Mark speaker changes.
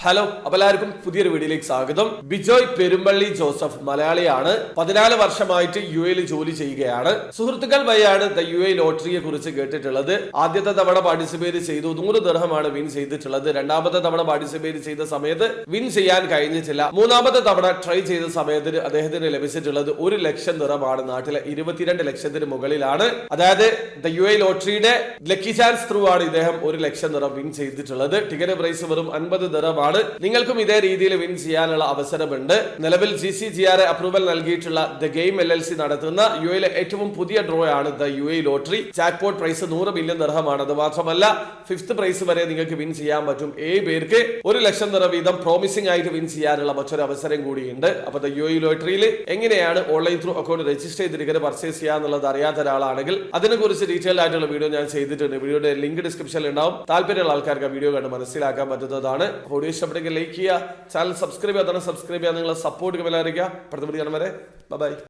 Speaker 1: Hello അപ്പോൾ എല്ലാവർക്കും പുതിയൊരു വീഡിയോയിലേക്ക് സ്വാഗതം. ബിജോയ് പെരുമ്പള്ളി ജോസഫ് മലയാളിയാണ്. 14 വർഷമായിട്ട് യുഎയിൽ ജോലി ചെയ്യുകയാണ്. സുഹൃത്തുക്കൾ വഴിയാണ് യുഎ ലോട്ടറിയെ കുറിച്ച് കേട്ടിട്ടുള്ളത്. ആദ്യത്തെ തവണ പാർട്ടിസിപ്പേറ്റ് ചെയ്തു 100 ദിർഹമാണ് വിൻ ചെയ്തിട്ടുള്ളത്. രണ്ടാമത്തെ തവണ പാർട്ടിസിപ്പേറ്റ് ചെയ്ത സമയത്ത് വിൻ ചെയ്യാൻ കഴിഞ്ഞിട്ടില്ല. മൂന്നാമത്തെ തവണ ട്രൈ ചെയ്ത സമയത്ത് അദ്ദേഹത്തിന് ലഭിച്ചിട്ടുള്ളത് 1 ലക്ഷം ദിർഹമാണ്. നാട്ടിലെ 22 ലക്ഷത്തിന് മുകളിലാണ്. അതായത് യുഎ ലോട്ടറിയുടെ ലക്കി ചാൻസ് ത്രൂ ആണ് ഇദ്ദേഹം 1 ലക്ഷം ദിർഹം വിൻ ചെയ്തിട്ടുള്ളത്. ടിക്കറ്റ് പ്രൈസ് വെറും 50 ദിർഹമാണ്. നിങ്ങൾക്കും ഇതേ രീതിയിൽ വിൻ ചെയ്യാനുള്ള അവസരമുണ്ട്. നിലവിൽ GCGR അപ്രൂവൽ നൽകിയിട്ടുള്ള ദ ഗെയിം LLC നടത്തുന്ന യുഎയിലെ ഏറ്റവും പുതിയ ഡ്രോ ആണ് the UAE lottery. Jackpot prize 100 million ദിർഹമാണ്. അത് മാത്രമല്ല 5th പ്രൈസ് വരെ നിങ്ങൾക്ക് വിൻ ചെയ്യാൻ പറ്റും. 7 പേർക്ക് 1 ലക്ഷം ദിർഹം വീതം പ്രോമിസിംഗ് ആയിട്ട് വിൻ ചെയ്യാനുള്ള മറ്റൊരു അവസരം കൂടിയുണ്ട്. അപ്പൊ ദ യുഎ ലോട്ടറിയിൽ എങ്ങനെയാണ് ഓൺലൈൻ ത്രൂ അക്കൗണ്ട് രജിസ്റ്റർ ചെയ്തിരിക്കുന്നത് പർച്ചേസ് ചെയ്യാന്നുള്ളത് അറിയാത്ത ഒരാളാണെങ്കിൽ അതിനെക്കുറിച്ച് ഡീറ്റെയിൽ ആയിട്ടുള്ള വീഡിയോ ഞാൻ ചെയ്തിട്ടുണ്ട്. വീഡിയോയുടെ ലിങ്ക് ഡിസ്ക്രിപ്ഷനിൽ ഉണ്ടാവും. താല്പര്യമുള്ള ആൾക്കാർക്ക് വീഡിയോ കണ്ട് മനസ്സിലാക്കാൻ പറ്റുന്നതാണ്. ഇഷ്ടപ്പെട്ടെങ്കിൽ ലൈക്ക് ചെയ്യുക, ചാനൽ സബ്സ്ക്രൈബ് ചെയ്യാതെ സബ്സ്ക്രൈബ് ചെയ്യാൻ നിങ്ങളെ സപ്പോർട്ട് അറിയിക്കുക. അടുത്ത വീഡിയോ കാണും വരെ ബൈ.